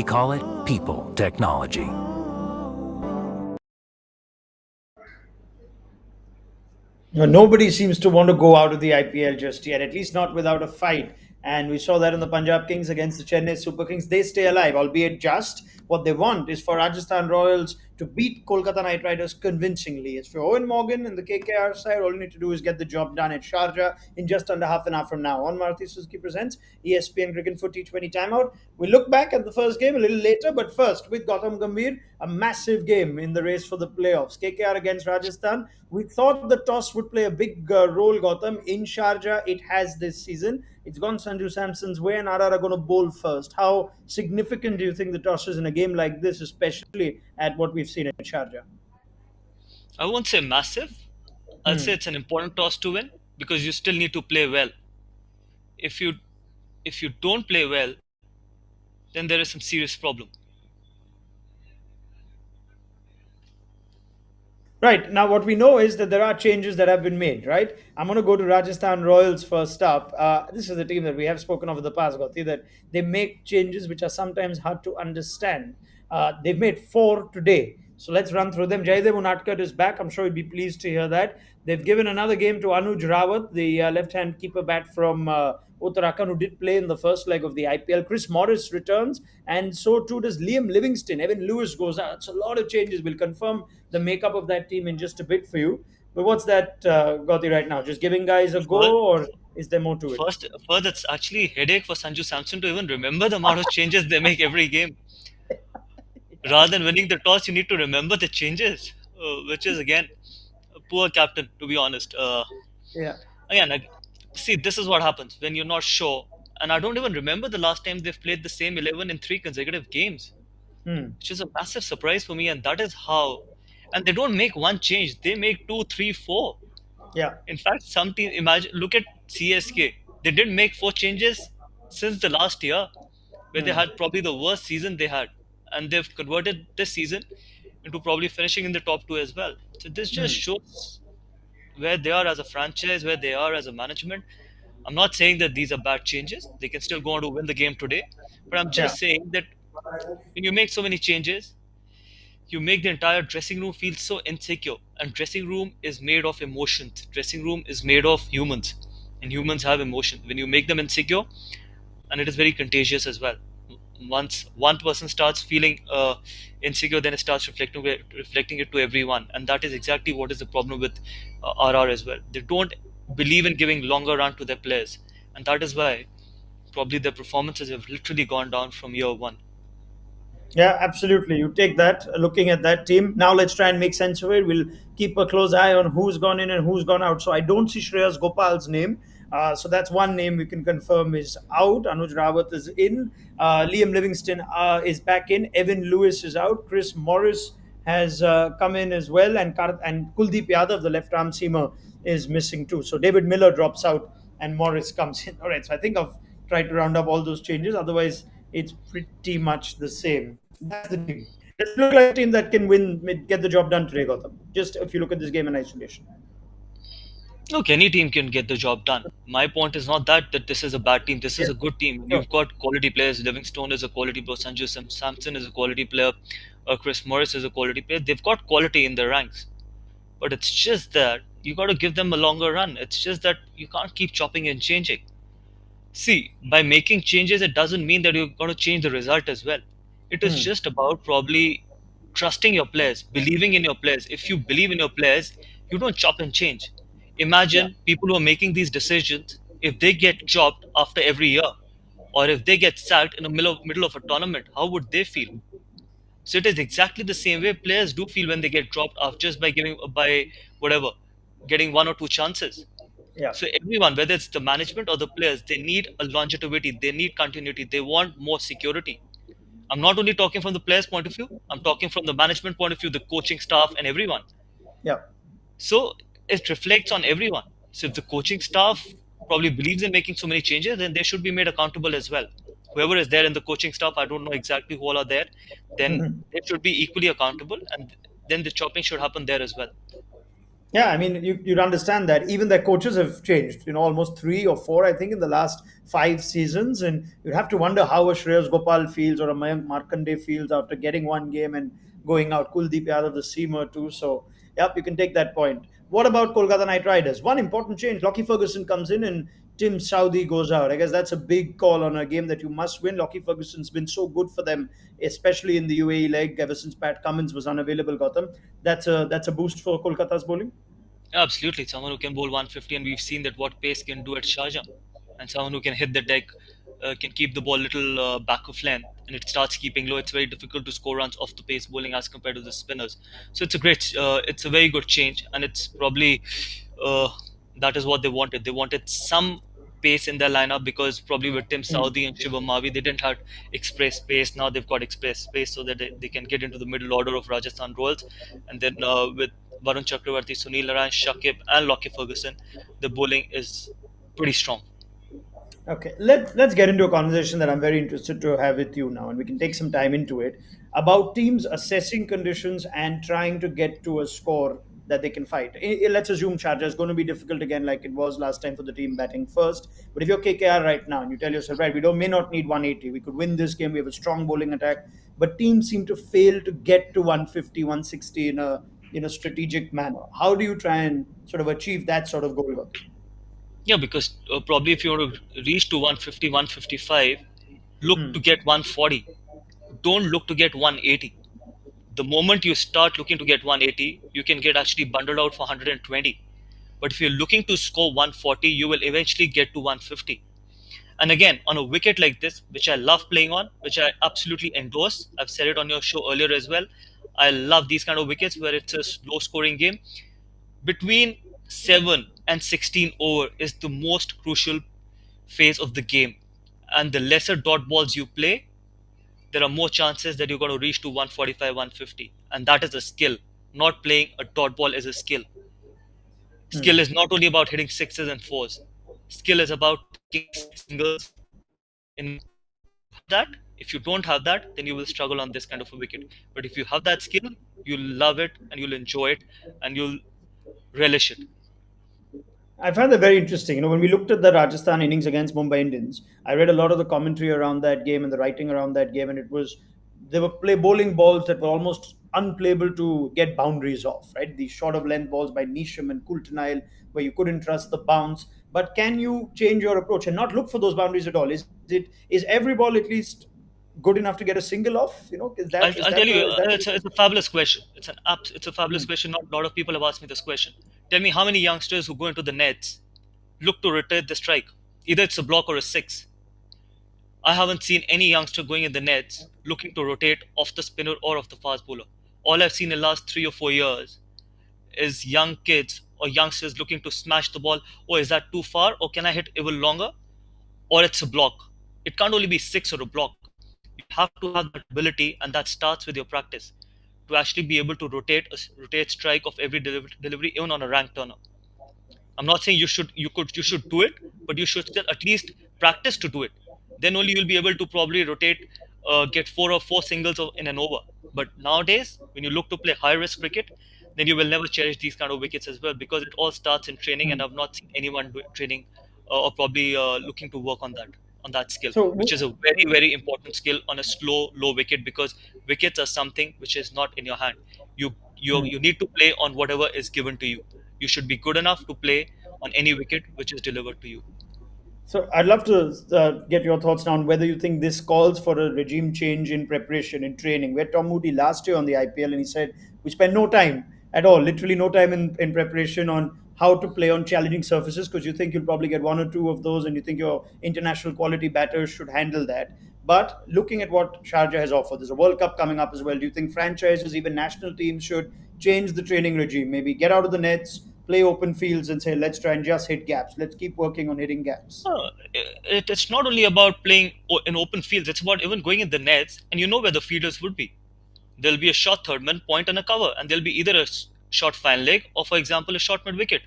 We call it people technology. No, nobody seems to want to go out of the IPL just yet, at least not without a fight. And we saw that in the Punjab Kings against the Chennai Super Kings. They stay alive, albeit just. What they want is for Rajasthan Royals to beat Kolkata Knight Riders convincingly. As for Owen Morgan and the KKR side, all you need to do is get the job done at Sharjah in just under half an hour from now. On Maruti Suzuki presents ESPN Cricket for T20 Timeout. We look back at the first game a little later, but first with Gautam Gambhir, a massive game in the race for the playoffs. KKR against Rajasthan. We thought the toss would play a big role, Gautam. In Sharjah, it has this season. It's gone Sanju Samson's way, and RR are going to bowl first. How significant do you think the toss is in a game like this, especially at what we've seen in Sharjah? I won't say massive. I'll say Hmm. it's an important toss to win because you still need to play well. If you if you don't play well, then there is some serious problem. Right. Now, what we know is that there are changes that have been made, right? I'm going to go to Rajasthan Royals first up. This is a team that we have spoken of in the past, Gauti, that they make changes which are sometimes hard to understand. They've made four today. So let's run through them. Jaidev Unadkat is back. I'm sure you'd be pleased to hear that. They've given another game to Anuj Rawat, the left-hand keeper bat from Uttarakhand, who did play in the first leg of the IPL. Chris Morris returns, and so too does Liam Livingston. Evan Lewis goes out. It's a lot of changes. We'll confirm the makeup of that team in just a bit for you. But what's that, Gauti, right now? Just giving guys a First, go, or is there more to it? first, it's actually headache for Sanju Samson to even remember the amount of changes they make every game. Rather than winning the toss, you need to remember the changes, which is again a poor captain, to be honest. Yeah. Again, see, this is what happens when you're not sure. And I don't even remember the last time they've played the same 11 in three consecutive games, Hmm. which is a massive surprise for me. And that is how. And they don't make one change; they make two, three, four. Yeah. In fact, some team imagine look at CSK. They didn't make four changes since the last year, where they Hmm. had probably the worst season they had, and they've converted this season into probably finishing in the top two as well. So this just Hmm. shows where they are as a franchise, where they are as a management. I'm not saying that these are bad changes. They can still go on to win the game today, but I'm Yeah. just saying that when you make so many changes, you make the entire dressing room feel so insecure. And dressing room is made of emotions. Dressing room is made of humans, and humans have emotion. When you make them insecure, and it is very contagious as well. Once one person starts feeling insecure, then it starts reflecting it to everyone, and that is exactly what is the problem with RR as well. They don't believe in giving longer run to their players, and that is why probably their performances have literally gone down from year one. Yeah, absolutely. You take that, looking at that team. Now let's try and make sense of it. We'll keep a close eye on who's gone in and who's gone out. So I don't see Shreyas Gopal's name. So that's one name we can confirm is out. Anuj Rawat is in. Liam Livingston is back in. Evan Lewis is out. Chris Morris has come in as well. And Kuldeep Yadav, the left arm seamer, is missing too. So David Miller drops out and Morris comes in. All right. So I think I've tried to round up all those changes. Otherwise, it's pretty much the same. That's the team. Does it look like a team that can win, get the job done today, Gautam? Just if you look at this game in isolation. Look, any team can get the job done. My point is not that this is a bad team. This Yeah, is a good team. sure. You've got quality players. Livingstone is a quality player. Sampson is a quality player. Chris Morris is a quality player. They've got quality in their ranks. But it's just that you got to give them a longer run. It's just that you can't keep chopping and changing. See, by making changes, it doesn't mean that you're going to change the result as well. It is Hmm. just about probably trusting your players, believing in your players. If you believe in your players, you don't chop and change. Yeah. Imagine people who are making these decisions, if they get chopped after every year, or if they get sacked in the middle of a tournament, how would they feel? So it is exactly the same way players do feel when they get dropped off just by giving by whatever, getting one or two chances. Yeah. So everyone, whether it's the management or the players, they need a longevity, they need continuity, they want more security. I'm not only talking from the players' point of view, I'm talking from the management point of view, the coaching staff, and everyone. Yeah. So it reflects on everyone. So if the coaching staff probably believes in making so many changes, then they should be made accountable as well. Whoever is there in the coaching staff, I don't know exactly who all are there, then Mhm. they should be equally accountable, and then the chopping should happen there as well. Yeah, I mean, you'd understand that even their coaches have changed, almost three or four, I think, in the last 5 seasons. And you'd have to wonder how a Shreyas Gopal feels or a Mayank Markande feels after getting one game and going out. Kuldeep Yadav, the seamer, too. So, yep, you can take that point. What about Kolkata Knight Riders? One important change: Lockie Ferguson comes in and Tim Saudi goes out. I guess that's a big call on a game that you must win. Lockie Ferguson's been so good for them, especially in the UAE leg ever since Pat Cummins was unavailable, Gautam. That's a boost for Kolkata's bowling. Absolutely, someone who can bowl 150, and we've seen that what pace can do at Sharjah, and someone who can hit the deck, can keep the ball little back of length, and it starts keeping low. It's very difficult to score runs off the pace bowling as compared to the spinners. So it's a very good change, and it's probably uh, that is what they wanted. They wanted some pace in their lineup because probably with Tim Hmm. Saudi and Shivam Mavi, they didn't have express pace. Now they've got express pace so that they can get into the middle order of Rajasthan roles. And then with Varun Chakravarti, Sunil Narayan, Shakib, and Lockie Ferguson, the bowling is pretty strong. Okay, let's get into a conversation that I'm very interested to have with you now, and we can take some time into it about teams assessing conditions and trying to get to a score that they can fight. Let's assume Sharjah is going to be difficult again, like it was last time for the team batting first. But if you're KKR right now and you tell yourself, right, we don't may not need 180, we could win this game. We have a strong bowling attack, but teams seem to fail to get to 150, 160 in a strategic manner. How do you try and sort of achieve that sort of goal? Yeah, because probably if you want to reach to 150, 155, look to Hmm. get 140. Don't look to get 180. The moment you start looking to get 180, you can get actually bundled out for 120. But if you're looking to score 140, you will eventually get to 150. And again, on a wicket like this, which I love playing on, which I absolutely endorse, I've said it on your show earlier as well. I love these kind of wickets where it's a low scoring game. Between 7 and 16 over is the most crucial phase of the game. And the lesser dot balls you play, there are more chances that you're going to reach to 145, 150. And that is a skill. Not playing a dot ball is a skill. Skill Hmm. is not only about hitting sixes and fours. Skill is about taking singles in that. If you don't have that, then you will struggle on this kind of a wicket. But if you have that skill, you'll love it and you'll enjoy it and you'll relish it. I found that very interesting. When we looked at the Rajasthan innings against Mumbai Indians, I read a lot of the commentary around that game and the writing around that game, and it was they were play bowling balls that were almost unplayable to get boundaries off. Right, these short of length balls by Nisham and Kultanail, where you couldn't trust the bounce. But can you change your approach and not look for those boundaries at all? Is every ball at least good enough to get a single off? Is I'll, that is I'll tell that you, the is that the it's a fabulous question. It's a fabulous Hmm. question. Not a lot of people have asked me this question. Tell me how many youngsters who go into the nets look to rotate the strike. Either it's a block or a six. I haven't seen any youngster going in the nets looking to rotate off the spinner or off the fast bowler. All I've seen in the last 3 or 4 years is young kids or youngsters looking to smash the ball. Oh, is that too far? Or can I hit even longer? Or it's a block. It can't only be six or a block. You have to have that ability, and that starts with your practice to actually be able to rotate strike of every delivery, even on a rank turner. I'm not saying you should do it, but you should still at least practice to do it. Then only you'll be able to probably rotate, get four singles in an over. But nowadays, when you look to play high risk cricket, then you will never cherish these kind of wickets as well because it all starts in training, and Hmm. I've not seen anyone training or probably looking to work on that skill, So which is a very important skill on a slow low wicket because wickets are something which is not in your hand. You need to play on whatever is given to you. You should be good enough to play on any wicket which is delivered to you. So I'd love to get your thoughts now on whether you think this calls for a regime change in preparation, in training. We had Tom Moody last year on the IPL, and he said we spend no time at all, literally no time in preparation on how to play on challenging surfaces because you think you'll probably get one or two of those, and you think your international quality batters should handle that. But looking at what Sharjah has offered, there's a World Cup coming up as well. Do you think franchises, even national teams, should change the training regime? Maybe get out of the nets, play open fields, and say, let's try and just hit gaps. Let's keep working on hitting gaps. It's not only about playing in open fields, it's about even going in the nets and you know where the fielders would be. There'll be a short third man, point, and a cover, and there'll be either a short fine leg or, for example, a short mid wicket.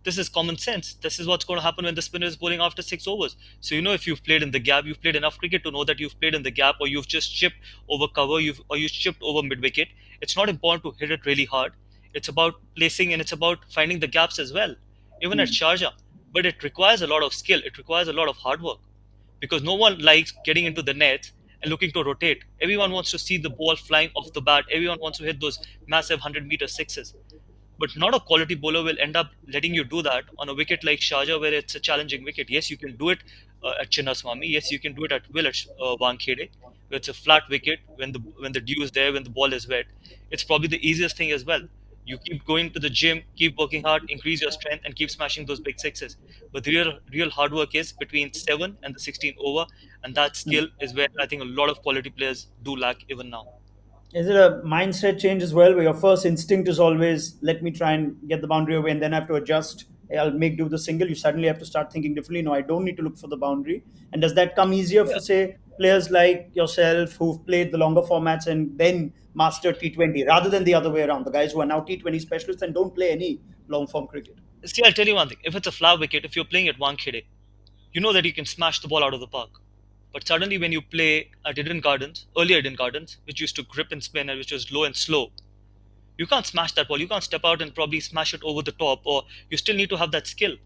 This is common sense. This is what's going to happen when the spinner is bowling after 6 overs. So you know if you've played in the gap, you've played enough cricket to know that you've played in the gap, or you've just chipped over cover, you've chipped over mid wicket. It's not important to hit it really hard. It's about placing and it's about finding the gaps as well, even at Hmm. Sharjah. But it requires a lot of skill. It requires a lot of hard work because no one likes getting into the nets and looking to rotate. Everyone wants to see the ball flying off the bat. Everyone wants to hit those massive 100-meter sixes. But not a quality bowler will end up letting you do that on a wicket like Sharjah, where it's a challenging wicket. Yes, you can do it at Chinnaswamy. Yes, you can do it at will at Wankhede, where it's a flat wicket when the dew is there, when the ball is wet. It's probably the easiest thing as well. You keep going to the gym, keep working hard, increase your strength, and keep smashing those big sixes. But the real hard work is between 7 and the 16 over, and that Hmm. skill is where I think a lot of quality players do lack even now. Is it a mindset change as well, where your first instinct is always, let me try and get the boundary away and then I have to adjust? Hey, I'll make do the single. You suddenly have to start thinking differently. No, I don't need to look for the boundary. And does that come easier Yeah. for, say, players like yourself who've played the longer formats and then mastered T20 rather than the other way around? The guys who are now T20 specialists and don't play any long form cricket. See, I'll tell you one thing. If it's a flat wicket, if you're playing at Wankhede, you know that you can smash the ball out of the park. But suddenly, when you play at Eden Gardens, earlier Eden Gardens, which used to grip and spin and which was low and slow, you can't smash that ball. You can't step out and probably smash it over the top, or you still need to have that skill.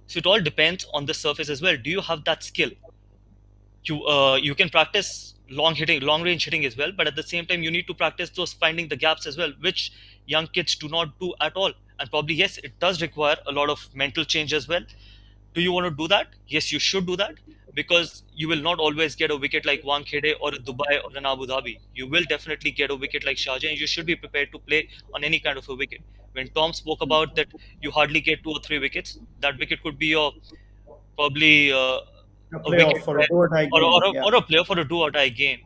So it all depends on the surface as well. Do you have that skill? You can practice long range hitting as well, but at the same time, you need to practice those finding the gaps as well, which young kids do not do at all. And probably yes, it does require a lot of mental change as well. Do you want to do that? Yes, you should do that because you will not always get a wicket like Wankhede or Dubai or an Abu Dhabi. You will definitely get a wicket like Sharjah, and you should be prepared to play on any kind of a wicket. When Tom spoke about that, you hardly get 2 or 3 wickets. That wicket could be your probably A a wicket playoff or a where, do or die game. Yeah. or a player for a do or die game.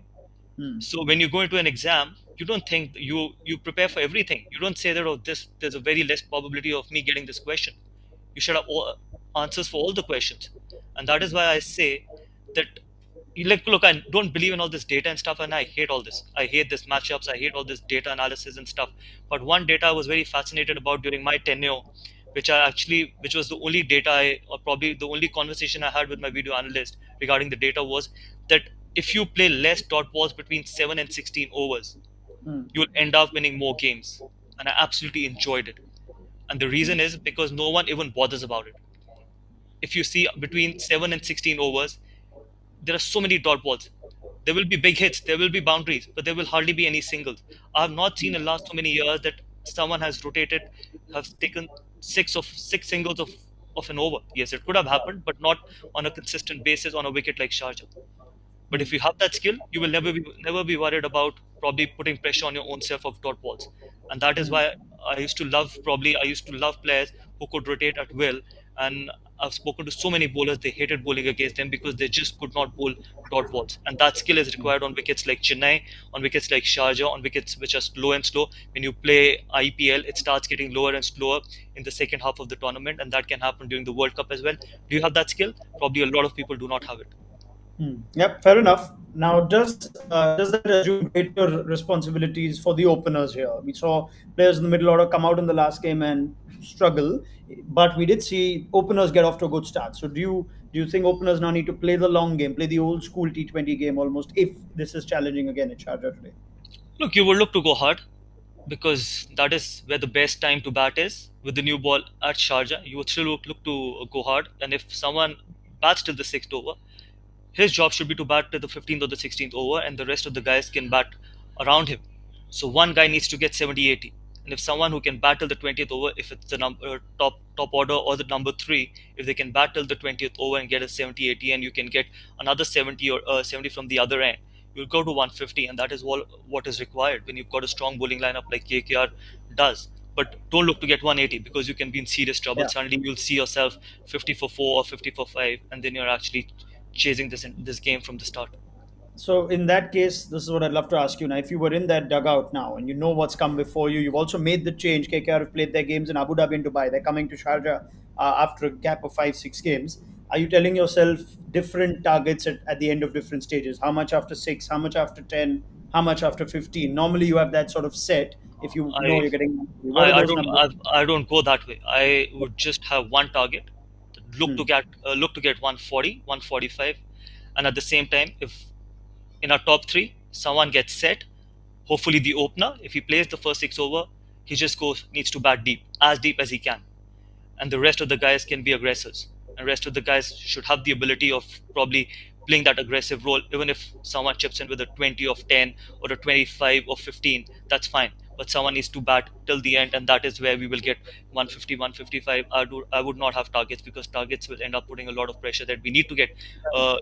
Hmm. So when you go into an exam, you don't think you prepare for everything. You don't say that oh this there's a very less probability of me getting this question. You should have all answers for all the questions, and that is why I say that like look, I don't believe in all this data and stuff, and I hate all this. I hate this matchups. I hate all this data analysis and stuff. But one data I was very fascinated about during my tenure, which was the only data or probably the only conversation I had with my video analyst regarding the data was that if you play less dot balls between 7 and 16 overs, Hmm. you'll end up winning more games. And I absolutely enjoyed it. And the reason is because no one even bothers about it. If you see between 7 and 16 overs, there are so many dot balls. There will be big hits, there will be boundaries, but there will hardly be any singles. I have not seen in the last so many years that someone has rotated, has taken six singles of an over. Yes, it could have happened, but not on a consistent basis on a wicket like Sharjah. But if you have that skill, you will never be worried about probably putting pressure on your own self of dot balls. And that is why I used to love players who could rotate at will. And I've spoken to so many bowlers, they hated bowling against them because they just could not bowl dot balls. And that skill is required on wickets like Chennai, on wickets like Sharjah, on wickets which are slow and slow. When you play IPL, it starts getting lower and slower in the second half of the tournament, and that can happen during the World Cup as well. Do you have that skill? Probably a lot of people do not have it. Hmm. Yep, fair enough. Now, does that assume greater responsibilities for the openers here? We saw players in the middle order come out in the last game and struggle, but we did see openers get off to a good start. So, do you think openers now need to play the long game, play the old school T20 game almost, if this is challenging again at Sharjah today? Look, you would look to go hard because that is where the best time to bat is. With the new ball at Sharjah, you would still look to go hard. And if someone bats till the sixth over, his job should be to bat to the 15th or the 16th over, and the rest of the guys can bat around him. So one guy needs to get 70, 80. And if someone who can bat till the 20th over, if it's the top order or the number three, if they can bat till the 20th over and get a 70, 80, and you can get another 70 or 70 from the other end, you'll go to 150, and that is what is required when you've got a strong bowling lineup like KKR does. But don't look to get 180 because you can be in serious trouble. Yeah. Suddenly you'll see yourself 50 for 4 or 50 for 5, and then you're actually chasing this game from the start. So in that case, this is what I'd love to ask you now. If you were in that dugout now and you know what's come before you, you've also made the change. KKR have played their games in Abu Dhabi and Dubai. They're coming to Sharjah after a gap of 5, 6 games. Are you telling yourself different targets at the end of different stages? How much after six? How much after 10? How much after 15? Normally, you have that sort of set if you know I you're getting. What are I those don't numbers? I don't go that way. I would just have one target, Hmm. look to get 140, 145, and at the same time, if in our top three someone gets set, hopefully the opener, if he plays the first six over, he just goes needs to bat deep, as deep as he can, and the rest of the guys can be aggressors. And rest of the guys should have the ability of probably playing that aggressive role. Even if someone chips in with a 20 of 10 or a 25 of 15, that's fine. But someone needs to bat till the end, and that is where we will get 150, 155. I would not have targets, because targets will end up putting a lot of pressure that we need to get.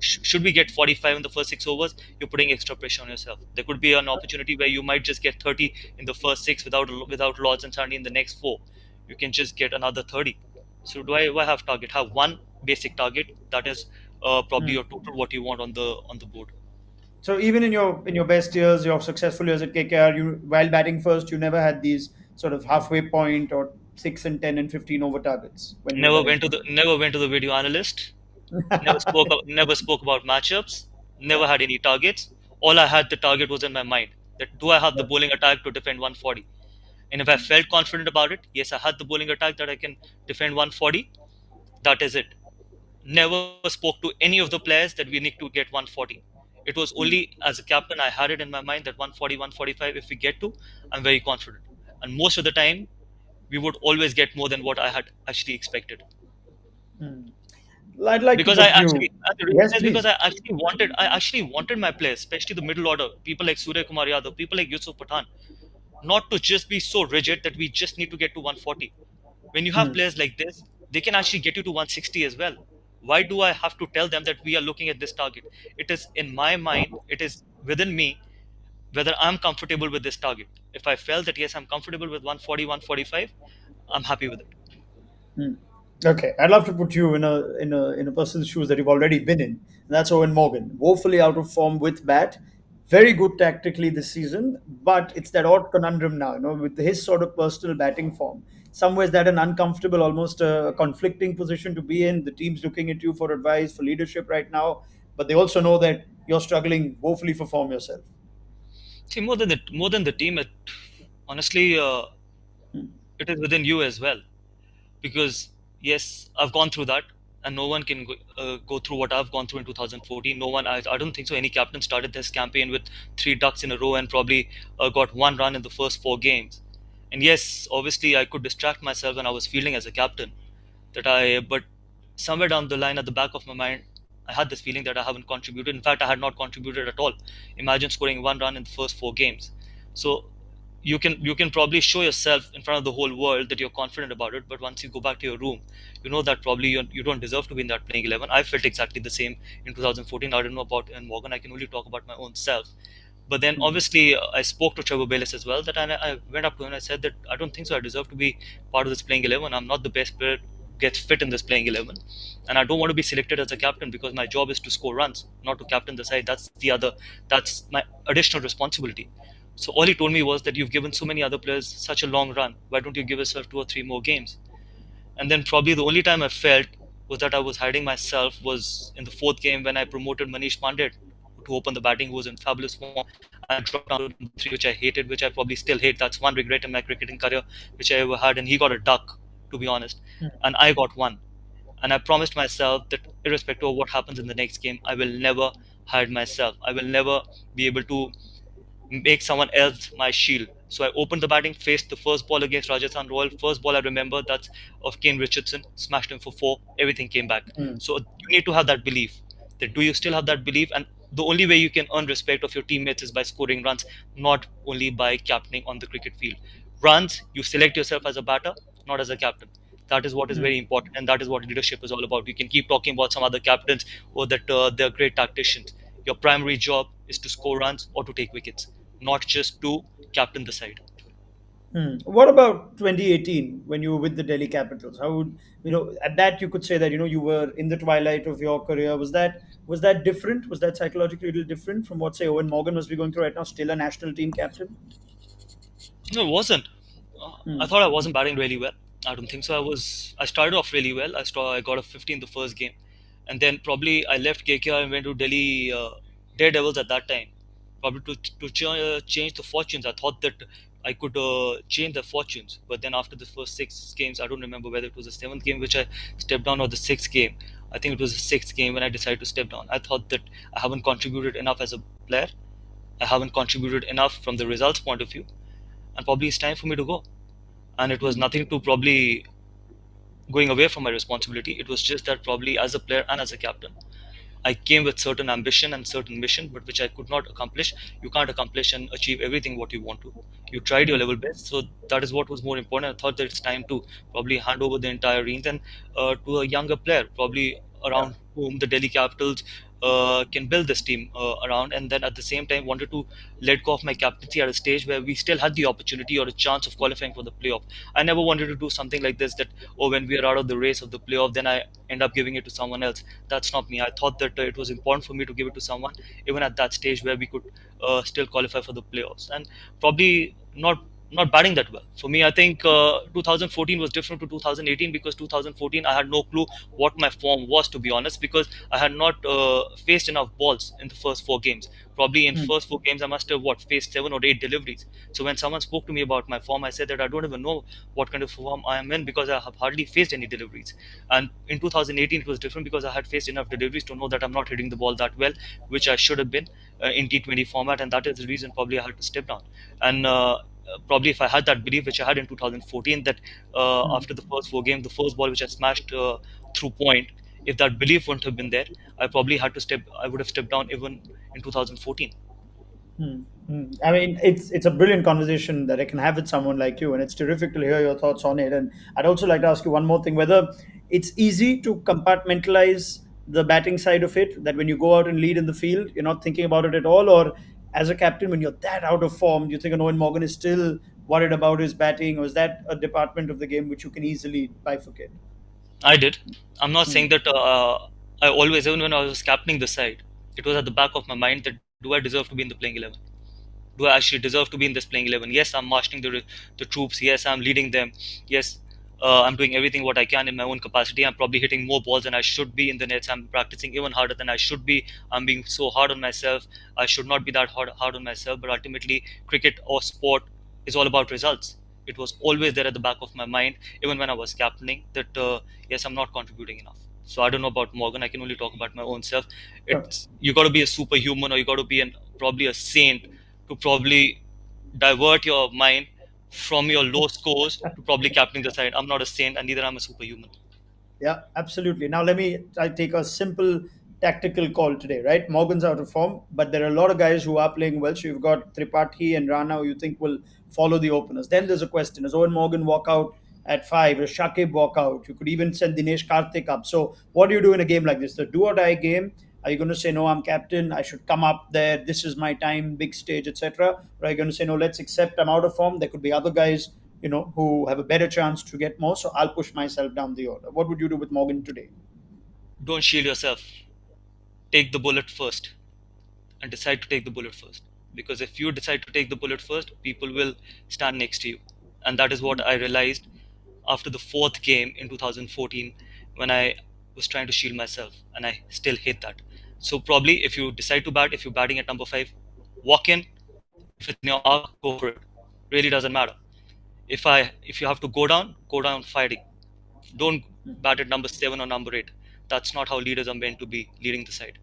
Should we get 45 in the first 6 overs, you're putting extra pressure on yourself. There could be an opportunity where you might just get 30 in the first six without Lords, and suddenly in the next four, you can just get another 30. So do I have target? Have one basic target, that is probably Hmm. your total what you want on the board. So even in your best years, your successful years at KKR, you while batting first, you never had these sort of halfway point or 6 and 10 and 15 over targets when you were batting first. Never went to the video analyst. Never spoke about matchups. Never had any targets. All I had, the target was in my mind, that do I have the bowling attack to defend 140? And if I felt confident about it, yes, I had the bowling attack that I can defend 140. That is it. Never spoke to any of the players that we need to get 140. It was Hmm. only as a captain I had it in my mind that 140, 145, if we get to, I'm very confident. And most of the time, we would always get more than what I had actually expected. Hmm. I'd like to Because I put actually, you. and the reason Yes, is because please. I actually wanted my players, especially the middle order, people like Surya Kumar Yadav, people like Yusuf Pathan, not to just be so rigid that we just need to get to 140. When you have Hmm. players like this, they can actually get you to 160 as well. Why do I have to tell them that we are looking at this target? It is in my mind, it is within me, whether I'm comfortable with this target. If I felt that yes, I'm comfortable with 140, 145, I'm happy with it. Hmm. Okay, I'd love to put you in a person's shoes that you've already been in. And that's Owen Morgan, woefully out of form with bat, very good tactically this season, but it's that odd conundrum now. With his sort of personal batting form, somewhere is that an uncomfortable, almost a conflicting position to be in. The team's looking at you for advice, for leadership right now, but they also know that you're struggling woefully for form yourself. See, more than the team, honestly, it is within you as well. Because yes, I've gone through that, and no one can go through what I've gone through in 2014. No one, I don't think so. Any captain started this campaign with three ducks in a row and probably got one run in the first four games. And yes, obviously, I could distract myself when I was fielding as a captain. But somewhere down the line, at the back of my mind, I had this feeling that I haven't contributed. In fact, I had not contributed at all. Imagine scoring one run in the first four games. So you can probably show yourself in front of the whole world that you're confident about it, but once you go back to your room, you know that probably you don't deserve to be in that playing 11. I felt exactly the same in 2014. I don't know about in Morgan. I can only talk about my own self. But then Hmm. obviously I spoke to Trevor Bayliss as well. That I went up to him and I said that I don't think so. I deserve to be part of this playing 11. I'm not the best player who gets fit in this playing 11, and I don't want to be selected as a captain because my job is to score runs, not to captain the side. That's my additional responsibility. So all he told me was that you've given so many other players such a long run. Why don't you give yourself two or three more games? And then probably the only time I felt was that I was hiding myself was in the fourth game when I promoted Manish Pandey to open the batting, who was in fabulous form, and I dropped down to number three, which I hated, which I probably still hate. That's one regret in my cricketing career which I ever had. And he got a duck, to be honest, and I got one. And I promised myself that irrespective of what happens in the next game, I will never hide myself. I will never be able to make someone else my shield. So I opened the batting, faced the first ball against Rajasthan Royal. First ball I remember, that's of Kane Richardson, smashed him for four. Everything came back. Hmm. So you need to have that belief. That do you still have that belief? And the only way you can earn respect of your teammates is by scoring runs, not only by captaining on the cricket field. Runs, you select yourself as a batter, not as a captain. That is what is Hmm. very important, and that is what leadership is all about. You can keep talking about some other captains or that they're great tacticians. Your primary job is to score runs or to take wickets, not just to captain the side. Hmm. What about 2018 when you were with the Delhi Capitals? How would at that you could say that you were in the twilight of your career. Was that different? Was that psychologically a little different from what say Owen Morgan must be going through right now, still a national team captain? No, it wasn't. I Hmm. thought I wasn't batting really well. I don't think so. I started off really well. I got a 50 in the first game, and then probably I left KKR and went to Delhi Daredevils at that time, probably to change the fortunes. I thought that I could change the fortunes, but then after the first six games, I don't remember whether it was the seventh game which I stepped down or the sixth game. I think it was the sixth game when I decided to step down. I thought that I haven't contributed enough as a player. I haven't contributed enough from the results point of view, and probably it's time for me to go. and it was Hmm. nothing to probably going away from my responsibility. It was just that probably as a player and as a captain, I came with certain ambition and certain mission, but which I could not accomplish. You can't accomplish and achieve everything what you want to. You tried your Hmm. level best, so that is what was more important. I thought that it's time to probably hand over the entire reins and to a younger player, probably Yeah. around whom the Delhi Capitals can build this team around. And then at the same time, wanted to let go of my captaincy at a stage where we still had the opportunity or a chance of qualifying for the playoff. I never wanted to do something like this that, oh, when we are out of the race of the playoff, then I end up giving it to someone else. That's not me. I thought that it was important for me to give it to someone even at that stage where we could still qualify for the playoffs, and probably not batting that well. For me, I think 2014 was different to 2018, because 2014 I had no clue what my form was, to be honest, because I had not faced enough balls in the first 4 games. Probably in Hmm. first 4 games I must have faced 7 or 8 deliveries. So when someone spoke to me about my form, I said that I don't even know what kind of form I am in, because I have hardly faced any deliveries. And in 2018 it was different, because I had faced enough deliveries to know that I'm not hitting the ball that well, which I should have been in T20 format, and that is the reason probably I had to step down. And probably if I had that belief, which I had in 2014, that Hmm. after the first 4 games, the first ball which I smashed through point, if that belief wouldn't have been there, I would have stepped down even in 2014. Hmm. Hmm. I mean, it's a brilliant conversation that I can have with someone like you, and it's terrific to hear your thoughts on it. And I'd also like to ask you one more thing: whether it's easy to compartmentalize the batting side of it, that when you go out and lead in the field, you're not thinking about it at all, or as a captain, when you're that out of form, you think, "Oh, Owen Morgan is still worried about his batting," or is that a department of the game which you can easily bifurcate? I did. I'm not Hmm. saying that I always, even when I was captaining the side, it was at the back of my mind that, do I deserve to be in the playing 11? Do I actually deserve to be in this playing 11? Yes, I'm marshalling the troops. Yes, I'm leading them. Yes, I'm doing everything what I can in my own capacity. I'm probably hitting more balls than I should be in the nets. I'm practicing even harder than I should be. I'm being so hard on myself. I should not be that hard on myself. But ultimately, cricket or sport is all about results. It was always there at the back of my mind, even when I was captaining, that yes, I'm not contributing enough. So I don't know about Morgan. I can only talk about my own self. Sure. It's, you got to be a superhuman, or you got to be probably a saint to probably divert your mind from your low scores to probably captaining the side. I'm not a saint, and neither am a superhuman. Yeah, absolutely. Now let me I take a simple tactical call today, right? Morgan's out of form, but there are a lot of guys who are playing well. So you've got Tripathi and Rana, who you think will follow the openers. Then there's a question: does Owen Morgan walk out at five? Does Shakib walk out? You could even send Dinesh Karthik up. So what do you do in a game like this? The do or die game. Are you going to say, no, I'm captain, I should come up there, this is my time, big stage, etc.? Or are you going to say, no, let's accept I'm out of form, there could be other guys, who have a better chance to get more, so I'll push myself down the order? What would you do with Morgan today? Don't shield yourself. Take the bullet first, and decide to take the bullet first. Because if you decide to take the bullet first, people will stand next to you. And that is what I realized after the fourth game in 2014, when I was trying to shield myself, and I still hate that. So probably if you decide to bat, if you're batting at number 5, walk in. If it's in your arc, go for it. Really doesn't matter. If you have to go down fighting. Don't bat at number 7 or number 8. That's not how leaders are meant to be leading the side.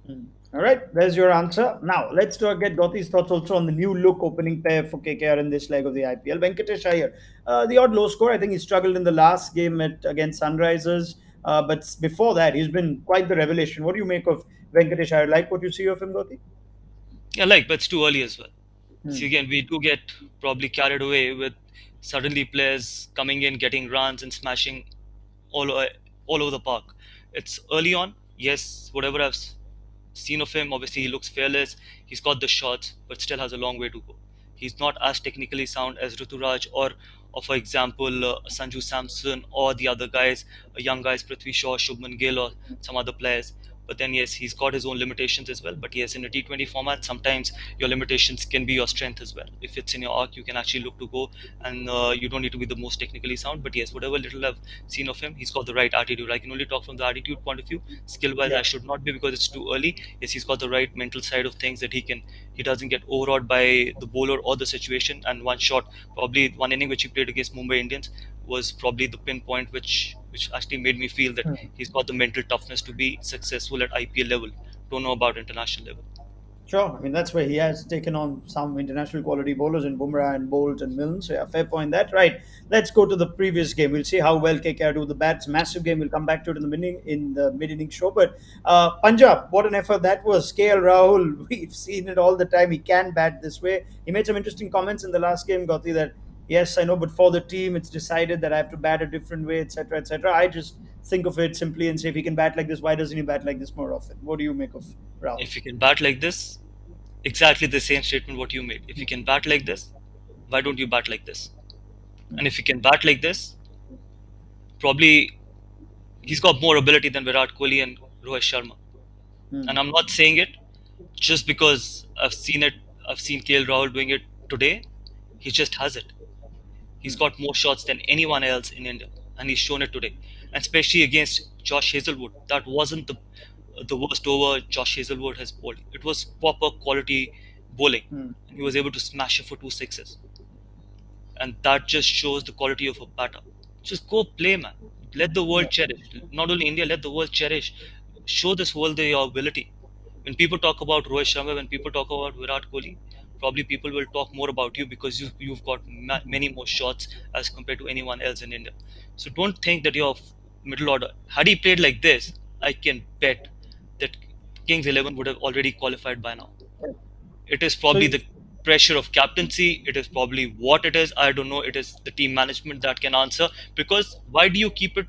Hmm. All right, there's your answer. Now, let's get Dhati's thoughts also on the new look opening pair for KKR in this leg of the IPL. Venkatesh Iyer, the odd low score. I think he struggled in the last game against Sunrisers, but before that, he's been quite the revelation. What do you make of Venkatesh Iyer? Like what you see of him, Dhati? Yeah, like, but it's too early as well. See, Hmm. again, we do get probably carried away with suddenly players coming in, getting runs, and smashing all o- all over the park. It's early on. Yes, whatever seen of him, obviously he looks fearless. He's got the shots, but still has a long way to go. He's not as technically sound as Ruturaj or for example, Sanju Samson or the other guys, young guys, Prithvi Shaw, Shubman Gill, or some other players. But then, yes, he's got his own limitations as well. But yes, in a T20 format, sometimes your limitations can be your strength as well. If it's in your arc, you can actually look to go, and you don't need to be the most technically sound. But yes, whatever little I've seen of him, he's got the right attitude. I can only talk from the attitude point of view. Skill wise, I Yeah. should not be, because it's too early. Yes, he's got the right mental side of things, that he doesn't get overawed by the bowler or the situation. And one shot, probably one inning which he played against Mumbai Indians, was probably the pinpoint which actually made me feel that Hmm. he's got the mental toughness to be successful at IPL level. Don't know about international level. Sure. I mean, that's where he has taken on some international quality bowlers in Bumrah and Bolt and Milne. So, yeah, fair point. That right. Let's go to the previous game. We'll see how well KKR do the bats. Massive game. We'll come back to it in the mid inning show. But Punjab, what an effort that was. KL Rahul, we've seen it all the time. He can bat this way. He made some interesting comments in the last game, Gauti, that yes, I know, but for the team, it's decided that I have to bat a different way, etc., etc. I just think of it simply and say, if he can bat like this, why doesn't he bat like this more often? What do you make of Rahul? If you can bat like this, exactly the same statement what you made. If you can bat like this, why don't you bat like this? And if you can bat like this, probably he's got more ability than Virat Kohli and Rohit Sharma. And I'm not saying it just because I've seen it. I've seen KL Rahul doing it today. He just has it. He's got more shots than anyone else in India, and he's shown it today. And especially against Josh Hazelwood, that wasn't the worst over Josh Hazelwood has bowled. It was proper quality bowling. He was able to smash it for two sixes, and that just shows the quality of a batter. Just go play, man. Let the world cherish. Not only India, let the world cherish. Show this world your ability. When people talk about Rohit Sharma, when people talk about Virat Kohli, probably people will talk more about you because you've got many more shots as compared to anyone else in India. So don't think that you're middle order. Had he played like this, I can bet that Kings 11 would have already qualified by now. It is So, probably the pressure of captaincy. It is probably what it is. I don't know. It is the team management that can answer. Because why do you keep it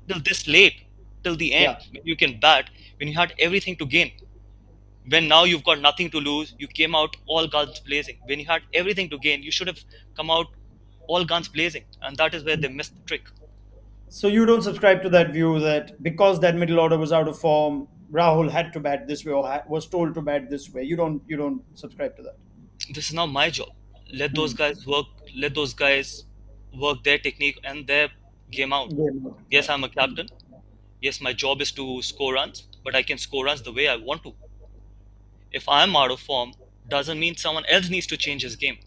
till this late, till the end, yeah. when you can bat, when you had everything to gain? When now you've got nothing to lose, you came out all guns blazing. When you had everything to gain, you should have come out all guns blazing. And that is where they missed the trick. So you don't subscribe to that view that because that middle order was out of form, Rahul had to bat this way or was told to bat this way. You don't subscribe to that. This is now my job. Let those Hmm. guys work. Let those guys work their technique and their game out. Game mode. Yes, Yeah. I'm a captain. Yes, my job is to score runs, but I can score runs the way I want to. If I'm out of form, doesn't mean someone else needs to change his game.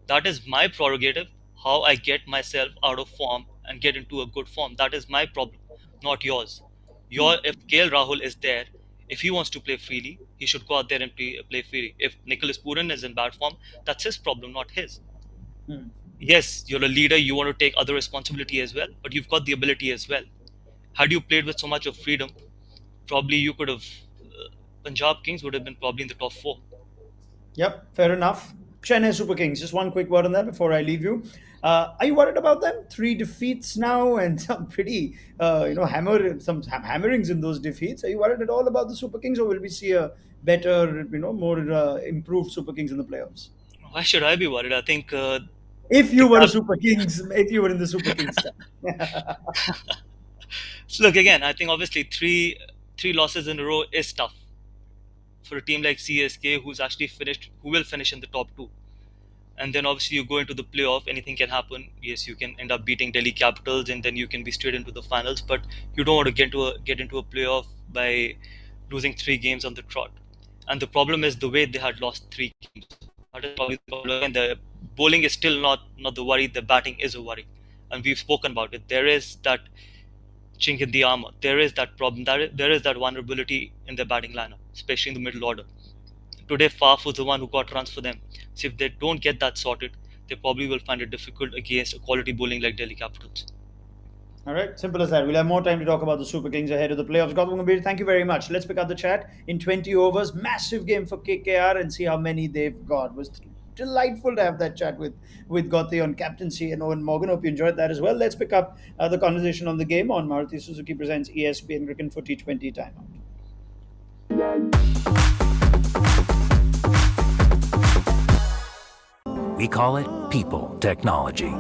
That is my prerogative, how I get myself out of form and get into a good form. That is my problem, not yours. If KL Rahul is there, if he wants to play freely, he should go out there and play freely. If Nicholas Puran is in bad form, that's his problem, not his. Hmm. Yes, you're a leader, you want to take other responsibility as well, but you've got the ability as well. Had you played with so much of freedom, probably you could have. Punjab Kings would have been probably in the top four. Yep, fair enough. Chennai Super Kings. Just one quick word on that before I leave you. Are you worried about them? Three defeats now, and some pretty, some hammerings in those defeats. Are you worried at all about the Super Kings, or will we see a better, more improved Super Kings in the playoffs? Why should I be worried? I think If the you were a cap. Super Kings, if you were in the Super Kings stand. So look again. I think obviously three losses in a row is tough for a team like CSK, who's actually finished, who will finish in the top two. And then obviously you go into the playoff. Anything can happen. Yes, you can end up beating Delhi Capitals, and then you can be straight into the finals. But you don't want to get into a playoff by losing three games on the trot. And the problem is the way they had lost three games. That is probably the problem. And the bowling is still not the worry. The batting is a worry, and we've spoken about it. There is that chink in the armor. There is that problem. There is that vulnerability in the batting lineup, especially in the middle order. Today, Faf was the one who got runs for them. So if they don't get that sorted, they probably will find it difficult against a quality bowling like Delhi Capitals. All right, simple as that. We'll have more time to talk about the Super Kings ahead of the playoffs. Gautam Gambhir, thank you very much. Let's pick up the chat in 20 overs. Massive game for KKR and see how many they've got. It was delightful to have that chat with Gotti on captaincy and Owen Morgan. Hope you enjoyed that as well. Let's pick up the conversation on the game on Maruti Suzuki presents ESPN Cricket for T20 timeout. We call it people technology.